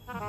Hello.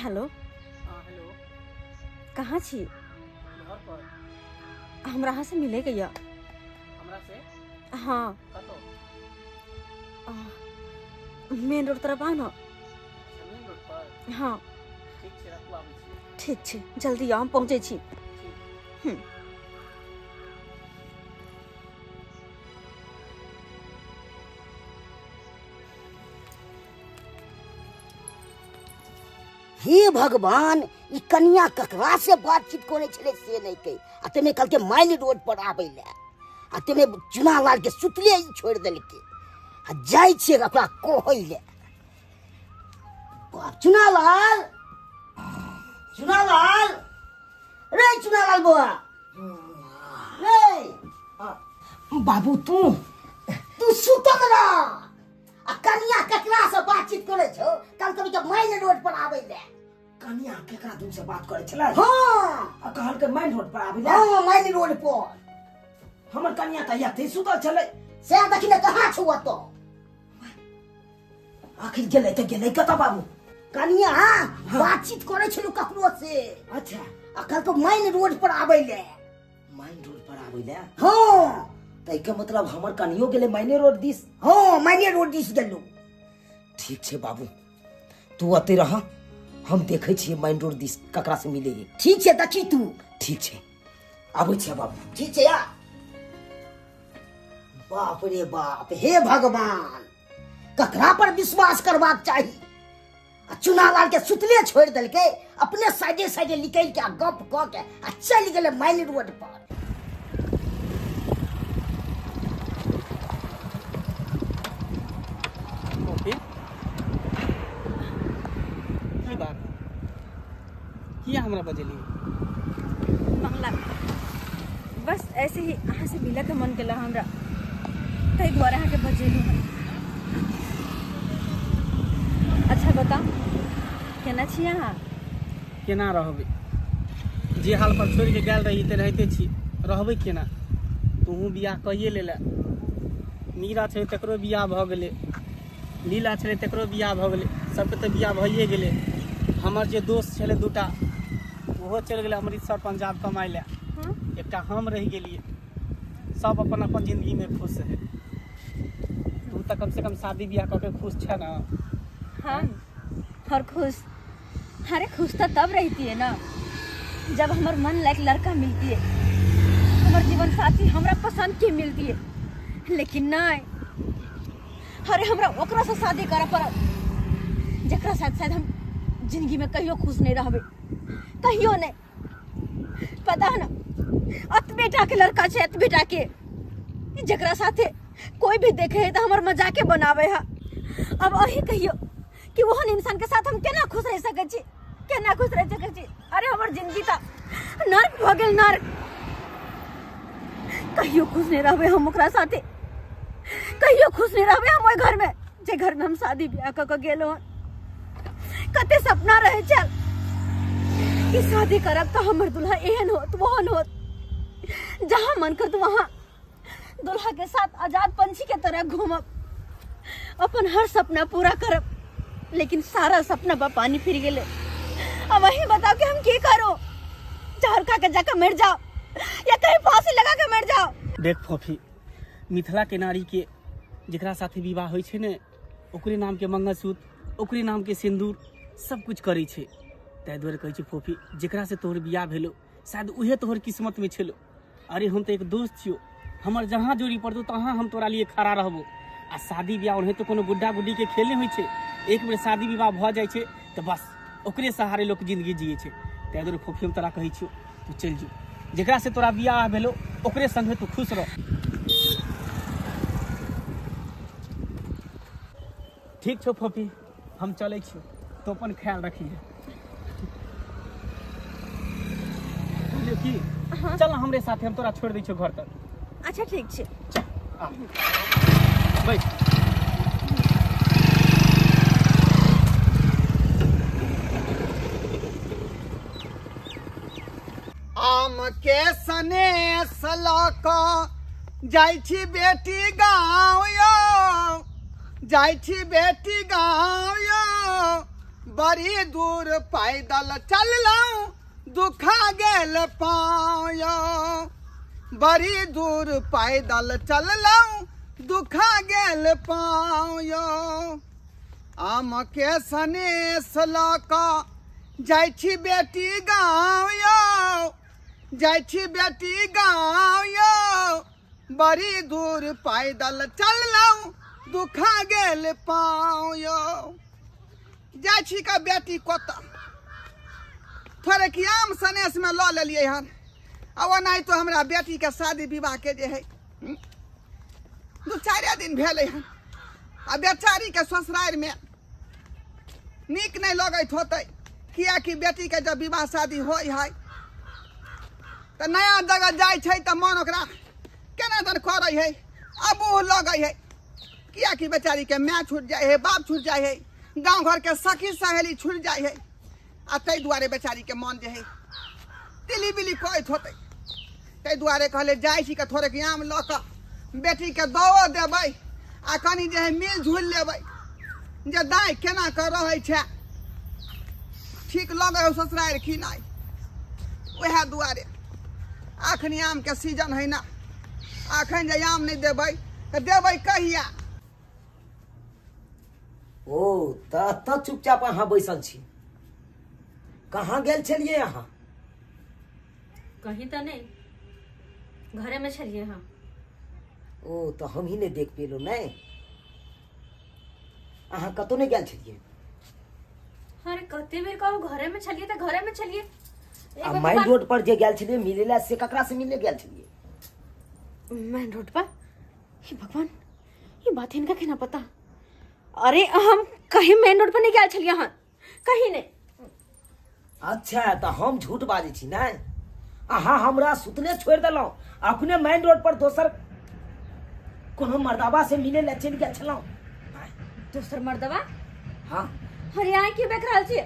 Hello. कहाँ छी? घर पर। हमरा से मिले गया। हमरा से? हाँ। कतो? मेन रोड तरफ आ ना। अच्छा, मेन रोड पर? हाँ। ठीक छै, रखू आबै छी। ठीक छै, जल्दी आओ, हम पहुँचे छी। ठीक। हे भगवान, ई कन्या ककरा से बातचीत करे छले से नहीं कही। आ तेमे कल के माइल रोड पर आबे ले। आ तेमे चुना लाल के सुतले ही छोड़ देलके। आ जाय छे ओकरा कहै ले। बाप चुना लाल, रे चुना लाल बुआ, रे बाबू तू सुतल रह। आ कन्या ककरा से बातचीत करे छो? कल कभी के माइल रोड पर आबे ले। कन्या केकरा दूर से बात करे छले? हाँ। आ कहल के मेन रोड पर आबे ले। हाँ, माइल रोड पर। हमर कन्या त यते सुतल छले। से देखिले कहाँ छुआ तो? आखिर गेले त गेले कत बाबू? कन्या बातचीत करे छलु ककरो से। अच्छा, आ कल तो माइल रोड पर आबे ले। मेन रोड पर आबे ले? हाँ। त के मतलब हमर कनियो गेले मेन रोड दिस? हाँ, माइल रोड दिस गेलु। ठीक छे बाबू, तू अते रह, हम देखे छिए मेन रोड दिस ककरा से मिले। ठीक छे, देखी तू। ठीक छे, आबै छे बाबू। ठीक छे यार। बाप रे बाप, हे भगवान, ककरा पर विश्वास करबाक चाहिए? चुना लाल के सुतले छोड़ दल के, अपने साइडे निकल के गप क के आ चल गेले माइल रोड पर। की बात? किया हमरा बजेली? मंगला बस ऐसे ही अहाँ से मिला के मन केला हमरा, तै द्वारा अहाँ के बजेलू हम। अच्छा बता, केना छी अहाँ? केना रहबै? जे हाल पर छोड़ के गेल रही ते रहते छी, रहबै केना? तू बियाह कइए लेला। मीरा छे तकरो बियाह भ गेले, लीला छले तकरो बियाह भ गेले, सबके त बियाह भइए गेले। हमर जे दोस्त छले दूटा, ओहो चल गेले अमृतसर पंजाब कमाए ले। एकटा हम रह गेलिए। सब अपन अपन जिंदगी में खुश है। तू त कम से कम शादी बियाह करके खुश छे ना? हम और खुश? अरे खुश तो तब रहती है ना जब हमार मन लायक लड़का मिलती है, हमार जीवन साथी हमरा पसंद की मिलती है। लेकिन नहीं, अरे हमरा ओकरा से शादी करे पड़ल जकरा साथ शायद हम जिंदगी में कहियो खुश नहीं रहबे, कहियो नहीं। पता है ना, अत बेटा के लड़का छे, अत बेटा के, जकरा साथे कोई भी देखे है तो हमार मजाके बनावे है। अब अही कहियो कि वहन इंसान के साथ हम केना खुश रह सके छी, केना खुश रह सके छी? अरे हमर जिंदगी ता नर्क भ गेल, नर्क। कहियो खुश नहीं रहबे हम ओकरा साथे, कहियो खुश नहीं रहबे हम ओइ घर में जे घर में हम शादी ब्याह क के गेलो हन। कते सपना रहे चल, कि शादी करब तो हमर दुल्हा एहन होत वहन होत जहाँ मन कर वहाँ दुल्हा के साथ आजाद पंछी के तरह घूमब, अपन हर सपना पूरा करब। लेकिन सारा सपना बा पानी फिर गेले। अब वही बताओ कि हम की करो? जहर खा के जाकर मर जाओ या कहीं फांसी लगा के मर जाओ? देख फॉफी, मिथिला के नारी के जेकरा साथे विवाह होइ छै ने, ओकरे नाम के मंगलसूत्र, ओकरे नाम के सिंदूर सब कुछ करै छै। ताहि दुआरे कहै छै फॉफी, जेकरा से तोहर बियाह भेलो शायद उहे तोहर किस्मत में छेलो। अरे हम तो एक दोस्त छियो, हमर जहाँ जोड़ी पड़तौ तहाँ हम तोरा लिए खड़ा रहबो। आ शादी ब्याह ओनाहि तो कोनो गुड्डा गुड्डी के खेल नहीं होइ छै। एक बेर शादी विवाह भ जाइ छै तो बस ओकरे सहारे लोग जिंदगी जिये छै। ताहि दुआरे फॉफी हम तोरा कहै छियो तू चल जो, जेकरा से तोरा बियाह भेलो ओकरे संगे तू खुश रह। ठीक छो फॉफी, हम चले छियो, तो अपन ख्याल रखिए। की चल हमरे साथे, हम तोरा छोड़ दै छियो घर तक। अच्छा ठीक छै, आ बैठ। आम के सने सलक जाइ छी बेटी गाँव यो, जाइ छी बेटी गाँव यो, बड़ी दूर पैदल चललहुँ दुखा गेल पाँव यो, बड़ी दूर पैदल चललहुँ दुखा गेल पाँव यो। आम के सनेस लऽ कऽ जाइ छी बेटी गाँव यो, जाइ छी बेटी गाँव यो, बड़ी दूर पैदल चललहुँ दुखा गेल पाँव यो। जाइ छी का बेटी कोता थोड़े कि आम सनेस में लऽ लेलियै हन। अब नहीं तो हमरा बेटी के शादी विवाह के जे है 2-4 दिन भेले हन। आ बेचारी के ससुराल में नीक नहीं लगत होते, किया कि बेटी के जब विवाह शादी होय है तो नया जगह जाय छै तो मन ओकरा केना दन करे है, अबूह लगे है। किया कि बेचारी के माँ छूट जाए है, बाप छूट जाए है, गांव घर के सखी सहेली छूट जाए है। आ तै दुआरे बेचारी के मन जे है तिली बिली कहत होते। तै दुआरे कहले जाइ छी के थोड़े के आम ल क बेटी के दओ देबै आ कनी जे है मिल झुल लेबै जे दाई केना कर रहै छै, ठीक लगे हो ससुराल की नहीं। वह दुआरे अखनी आम के सीजन है ना, अखन जे आम नहीं देबै तो देबै कहिया? ओ त चुपचाप अहाँ बैसल छी, कहाँ गेल छलिए अहाँ? कहीं तो नहीं, घरे में छलिए हम। ओ तो हम ही नहीं देख पेलो नहीं। अहाँ कतौ नहीं गेल छलिए? अरे कते बेर कहू घरे में छलिए तो घरे में छलिए। आ मेन रोड पर जे गेल छलिए मिलेला से ककरा से मिले गेल छलिए? मेन रोड पर? हे भगवान, ये बात इनका केना पता? अरे हम कहीं मेन रोड पर नहीं गेल छलिए हन, कहीं नहीं। अच्छा तो हम झूठ बाजै छी नहीं? अहाँ हमरा सुतले छोड़ देलौ, अपने मेन रोड पर दोसर कोनो मर्दाबा से मिले ले चल गेल छलौ। दोसर मर्दबा? हाँ। अरे यहाँ की बेच रहल छियै?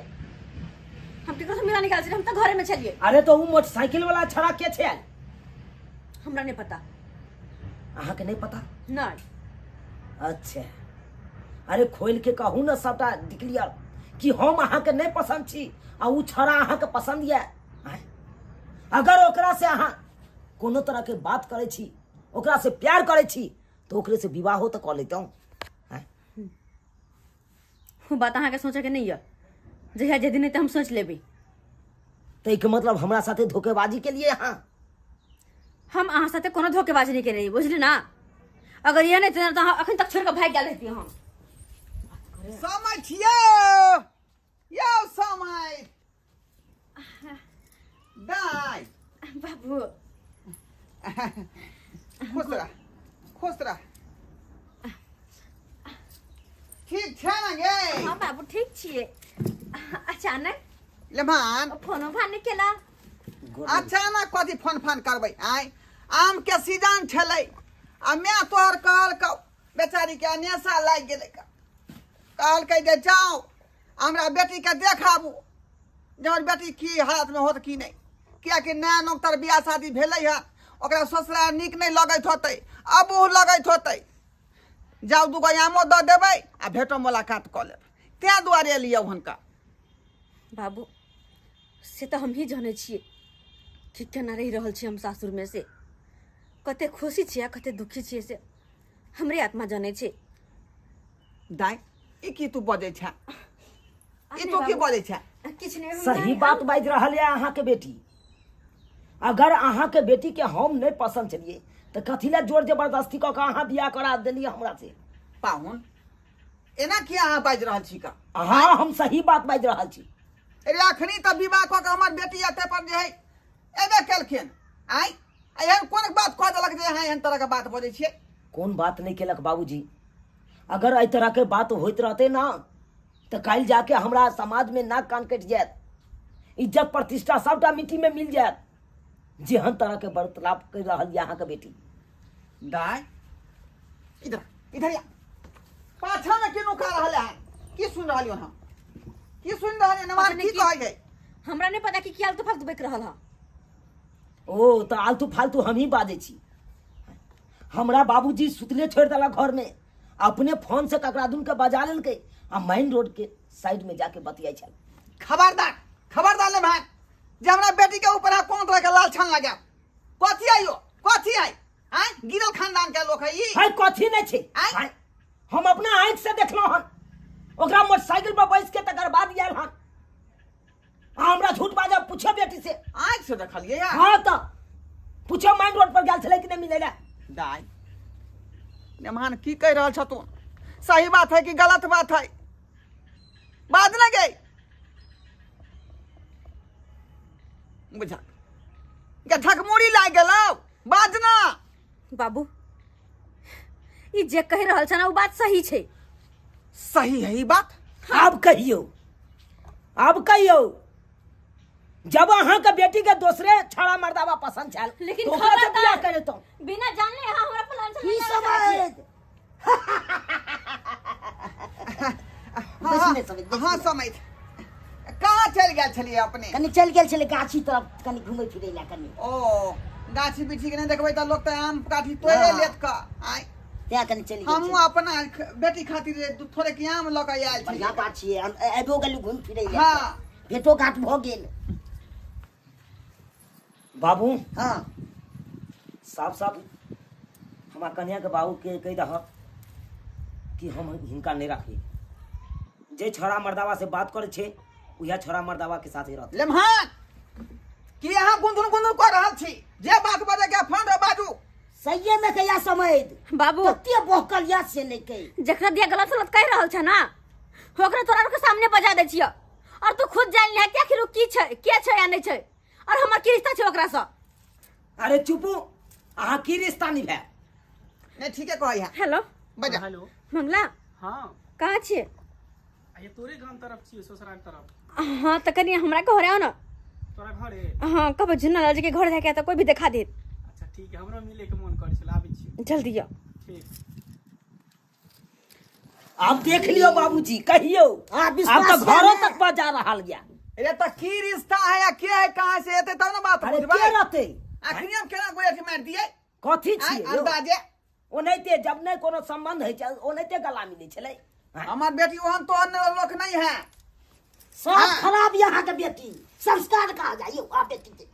हम केकरो से मिला निकाल छी, हम तो घरे में छलिए। अरे तो वो मोटरसाइकिल वाला छड़ा के छे? हमरा नहीं पता। अहाँ के नहीं पता? नहीं। अच्छा, अरे खोल के कहू ना सबटा डिक्लियर कि हम अहाँ के नहीं पसंद छी आ उ छड़ा अहाँ के पसंद ये। अगर ओकरा से अहाँ कोनो तरह के बात करे छी, ओकरा से प्यार करे छी तो ओकरे से विवाह हो तो क लेतौ। वो बात अहाँ के सोचे के नहीं है, जहिया जे दिन नहीं तो हम सोच लेबी। तो एक मतलब हमरा साथे धोखेबाजी के लिए अहाँ? हम अहाँ साथे कोनो धोखेबाजी नहीं कर रही, बुझली ना? अगर ये नहीं तो अहाँ अखन तक छोड़ के भाग गेल रहती हम। समय छियो यो समय दाई बाबू खुश रह। ठीक छै ना गे? हाँ बाबू ठीक छिए। अचानक लेमान फोनो फान नहीं केला? अचानक कथी फोन फान करबै? आय आम के सीजन छलै आ मैं तोहर कहल बेचारी के नेशा लाग गेलै, कहल के जे जाओ हमरा बेटी के देखाबू। जे हमर बेटी की हालत में होत की नहीं, कियाकि नया नौकर बियाह शादी भेलै है, ओकरा ससुरा नीक नहीं लगैत होतै, अबूह लगैत होतै। जाउ दूगो आमो दऽ देबै आ भेटो मुलाकात कऽ लेब, तैं दुआरे एलियै हुनका। बाबू से तो हम ही जाने छिए कि केना रही रहल छी हम सासुर में से, कते खुशी छिए कते दुखी छिए से हमरे आत्मा जाने छे। दाई ई की तू बजै छै, ई तू की बजै छै? किछ नहीं, सही बात बाज रहा है अहाँ के बेटी। अगर अहाँ के बेटी के हम नहीं पसंद छलिए तो कथी ला जोर जबरदस्ती कऽ के अहाँ बियाह करा देलिए हमरा से? पाहुन एना किया अहाँ बाजि रहल छी का? हाँ हम सही बात बाज रहा छी। अरे अखनी तऽ विवाह कऽ के हमर बेटी एते पर जे है एबे केलखिन, आइ एहन कोन बात कह देलक जे अहाँ एहन तरह के बात बजै छियै? कौन बात नहीं केलक बाबूजी? अगर एहि तरह के बात होइत रहते ना तो कल जाके हमरा समाज में नाक कान कट जायत, इज्जत प्रतिष्ठा सबटा मिट्टी में मिल जायत। जेहन तरह के बर्ताव कर रहा यहाँ के बेटी। दाई इधर इधर या पाछा में किनु का रहल है? की सुन रहल हो? हम की सुन रहल है? नवान की कहै गई? हमरा नहीं पता कि क्या तो फालतू बक रहल हा। ओ तो आलतू फालतू हम ही बाजे छी। हमरा बाबूजी सुतले छोड़ दिला घर में, अपने फोन से ककरा दुन के बजा लेलकै आ मेन रोड के साइड में जाके बतियाई छल। खबरदार खबरदार ले भाई, जे हमरा बेटी के ऊपर कोन तरह के लाल छन लगा। कथी आइयो कथी आई? आइ गिरल खानदान के लोग है ई। हाय कथी नहीं छे, आइ हम अपना आंख से देखलो हन, ओकरा मोटरसाइकिल पर बैठ के तकर बाद आयल हन। हमरा झूठ बाजा पूछो बेटी से। आँख से देखलिए यार? हाँ तो पूछो मेन रोड पर गेल छले कि नहीं मिलेला? दाई नेमान की कह रहल छ तू? सही बात है कि गलत बात है? बात न गई बुझा के ठकमुड़ी लाग गेलौ, बाज ना। बाबू ई जे कह रहल छ ना वो बात सही छे। सही है ई बात? अब कहियो, अब कहियो। जब अहाँ के बेटी के दूसरे छड़ा मर्दावा पसंद छल लेकिन तो ओकरा से खबरदार, बियाह करे तो बिना जानले यहाँ हमरा प्लान से की नहीं जाना चाहिए। समझ हाँ समझ। कहाँ चल गया छलिए अपने? कनी चल गेल छले गाछी तरफ, कनी घूमे फिरे ला कनी। ओ गाछी बिछी के नहीं देखबै त लोग त आम काठी तोड़े लेत का। आइ त्या कनी चली हम गेल। अपना बेटी खातिर थोड़े के आम लऽ के आयल छी। बढ़िया बात छिए, हम एबो गेलु घूम फिरे ला। हाँ भेटो घाट भ गेल। बाबू हाँ साफ साफ हमार कन्या के बाबू के कह दह कि हम हिनका नहीं रखी। जे छड़ा मर्दावा से बात करे छे उहे छड़ा मर्दावा के साथ ही रहते। लेम्हान कि यहाँ गुंदुन गुंदुन कर रहल छी? जे बात बजे के फोन रे बाजू। सही में कहिया समझ बाबू तते बहकल याद से नहीं कही। जकरा दिया गलत सलत कह रहल छ ना ओकरा तोरा के सामने बजा दे छिय और तू खुद जान ले कि आखिर वो की छै, के छै या नहीं छै, और हमर की रिश्ता छै ओकरा से। अरे चुपू, अहाँ की रिश्ता निभा? नहीं ठीक है कहै है। हेलो बजा। हेलो मंगला हाँ कहाँ छिए? ये तोरे गांव तरफ छी, ससुराल तरफ। हाँ तो कनी हमरा घर आओ ना। तोरा घरे? हाँ कब झुन्ना लाल जी के घर जाके तो कोई भी दिखा दे। अच्छा ठीक है, हमरो मिले के मन करे छल, आबै छी। जल्दी आओ। ठीक। आप देख लियो बाबूजी, कहियो हाँ, आप विश्वास तो है घरों ना? तक बजा रहा गया। अरे तो की रिश्ता है या क्या है, कहाँ से एते तब ना बात अरे बुझबै। के रहते आखिर हम केना गोया मार दिए? कथी आइ छियै यौ? अंदाजे ओनाहिते जब नहीं कोनो संबंध है छै ओनाहिते गला मिले छलै। हमार बेटी ओहन तो अन्य लोक नहीं है। सब हाँ। खराब यहाँ के बेटी, संस्कार कहा जाइए आ बेटी के।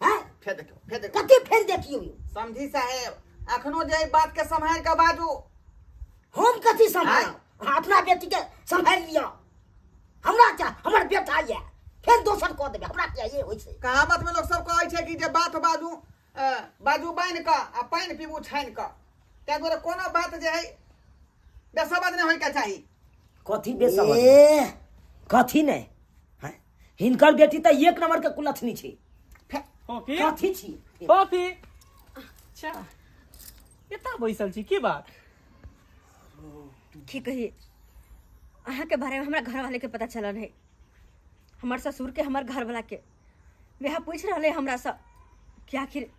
हैं फेर देखो फेर देखो। कते फेन देखियो यो। समझी साहेब अखनो जे बात के संभाल के बाजू। हम कथी संभाल? अपना बेटी के संभाल लियो। हमरा क्या, हमर बेटा ये फिर दोसर कह देबे, हमरा क्या ये होय छै? कहावत में लोग सब कहै छै कि जे बात बाजू बाजू बाइन का आ पाइन पीबू छाइन का। तै दुआरे कोनो बात जे है बेसमझ नहीं होय के चाही। कथी बेसमझ? कथी नहीं हैं? हिनकर बेटी तो एक नंबर के कुलथनी छी। ओके कथी छी? ओके अच्छा एता बैसल छी की बात? की कहिए अहाँ के बारे में हमरा घर वाले के पता चलल है। हमार ससुर के हमार घर वाला के वह पूछ रहे हमरा से कि आखिर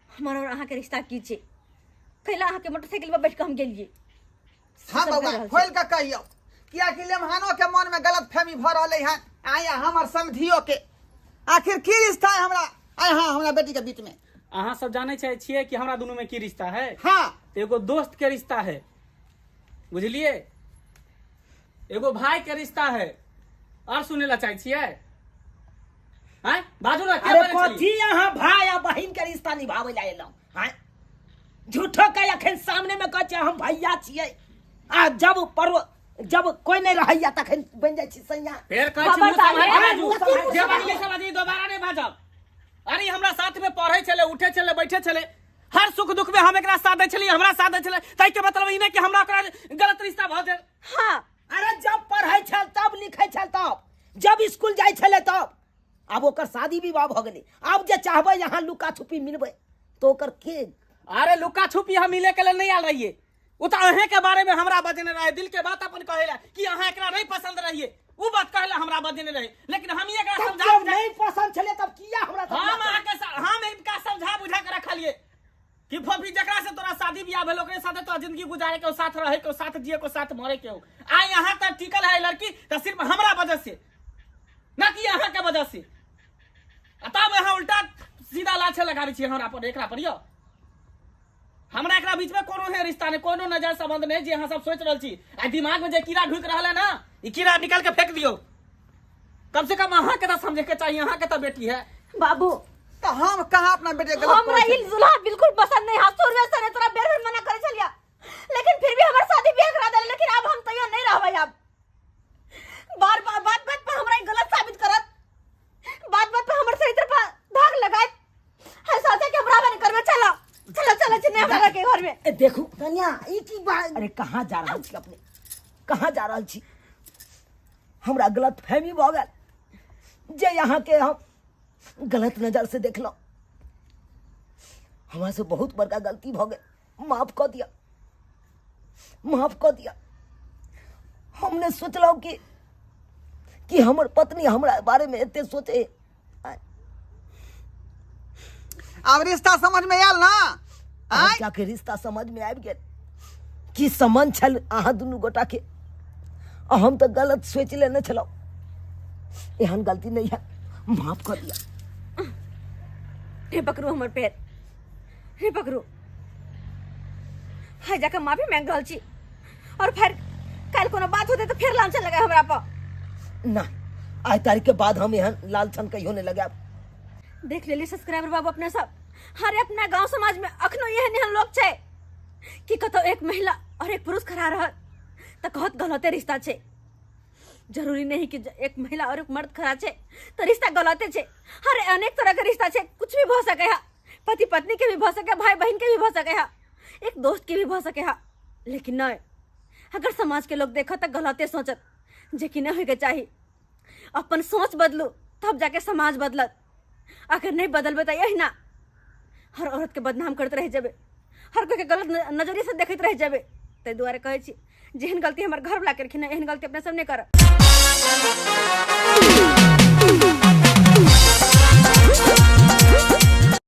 हमार और अहाँ के रिश्ता की छै। कैला अहाँ के मोटरसाइकिल पर बैठ के हम गेलिए। हाँ बउआ खोल के कहियो किया कि लेमहानो के मन में गलत फहमी भ रहले है। आया हमर समझियो के आखिर की रिश्ता है हमरा हमरा बेटी के बीच में? अहाँ सब जाने छिए कि हमरा दोनों में की रिश्ता है? हाँ एगो दोस्त के रिश्ता है, बुझलिए, एगो भाई के रिश्ता है। और सुने ला चाहे छिए? हैं बाजू ना, अरे कथी यहाँ भाई आ बहन के रिश्ता निभावे ला एलौ? हैं झूठो के अखन सामने में कहै हम भैया छिए, आ जब कोई नहीं रहैया तखन बन जाइ छी सैया। फिर कहै छी बाजू जे बाजली से बाजी, दोबारा नहीं बाजब। अरे हमरा साथ में पढ़े चले, उठे चले, बैठे चले, हर सुख दुख में हम एकरा साथ दै छलिए, हमरा साथ दै छले। तै के मतलब ई नहीं कि हमरा ओकरा गलत रिश्ता भ गेल। हाँ अरे जब पढ़ै छल तब लिखै छल तब, जब स्कूल जाय छले तब, अब ओकर शादी विवाह भ गेलै। अब जे चाहबै यहाँ लुका छुपी मिलबै तो ओकर के? अरे लुका छुपी हम मिले के लिए नहीं आल रहिए, वो तो अहे के बारे में हमरा बजने रहे, दिल के बात अपन कहेला कि अहाँ एकरा नहीं पसंद रहिए, वो बात कहेला हमरा बजने रहे। लेकिन हम ये एकरा समझा नहीं पसंद छले तब किया हमरा हम इनका समझा बुझा के रख लिए कि फफी जकरा से तोरा शादी बियाह भेल ओकरे साथे तो जिंदगी गुजारे के, साथ रहे के, साथ जिए के, साथ मरे के हो। आ यहाँ तक टिकल है लड़की तो सिर्फ हमरा वजह से, ना कि यहाँ के वजह से। तब यहाँ उल्टा सीधा लाछे लगाबी छी हमरा पर, एकरा पर यो हमरा एकरा बीच में कोनो है रिश्ता नहीं, कोनो नजर संबंध नहीं जे यहाँ सब सोच रहल छी। आ दिमाग में जे कीड़ा ढुक रहा है ना, ये कीड़ा निकाल के फेंक दियो। कम से कम अहाँ के तो समझे के चाहिए, अहाँ के तो बेटी है। बाबू तो हम कहाँ अपना बेटे गलत हमरा ई दुल्हा बिल्कुल पसंद नहीं। हसूर से तोरा बेर बेर मना करे चलिया, लेकिन फिर भी हमर शादी ब्याह करा दे। लेकिन अब हम तैयार नहीं रहबै। अब बार बार बात पर हमरा गलत साबित करत, बात पे हमर चरित्र पर दाग लगाए है। सोचे के बराबर नहीं करबे। चलो चलो चलो चले हमरा के घर में। देखू कन्या ई की बात? अरे कहाँ जा रहल छी अपने, कहाँ जा रहल छी? हमरा गलत फहमी भ गेल जे यहाँ के हम गलत नजर से देखलो। हमरा से बहुत बड़का गलती भ गेल, माफ कर दिया, माफ कर दिया। हमने सोचलो कि हमर पत्नी हमरा बारे में एते सोचे। अब रिश्ता समझ में आयल ना? क्या के रिश्ता समझ में आबि गेल कि संबंध छल अहाँ दुनू गोटा के। हम तो गलत सोच लेने छलौ, एहन गलती नहीं है, माफ कर दिया। हे पकड़ू हमर पैर, हे पकड़ू। हाय जाकर माफी मांग रहल छी, और फिर कल कोनो बात होते तो फिर लांछन लगा हमरा पर ना। आज तारीख के बाद हम एहन लालछन कहियो नहीं लगाब। देख लेली सब्सक्राइबर बाबू अपने सब, हरे अपना गांव समाज में अखनो एहन लोग छे कि कतो एक महिला और एक पुरुष खड़ा रहत तो कहत गलते रिश्ता छे। जरूरी नहीं कि एक महिला और एक मर्द खड़ा छे तो रिश्ता गलते छे। हरे अनेक तरह के रिश्ता छे, कुछ भी हो सके है, पति पत्नी के भी हो सके, भाई बहन के भी हो सके है, एक दोस्त के भी हो सके है। लेकिन नहीं, अगर समाज के लोग देखत तो गलते सोचत, जे कि नहीं होके चाहिए। अपन सोच बदलू तब जाके समाज बदलत। अगर नहीं बदलबे तो यही ना, हर औरत के बदनाम करते रह जाबे, हर कोई के गलत नजरिए से देखते रह जाबे। ते दुआरे कहै छी जेहन गलती हमर घर वाला करखिन एहन गलती अपने सब नहीं कर।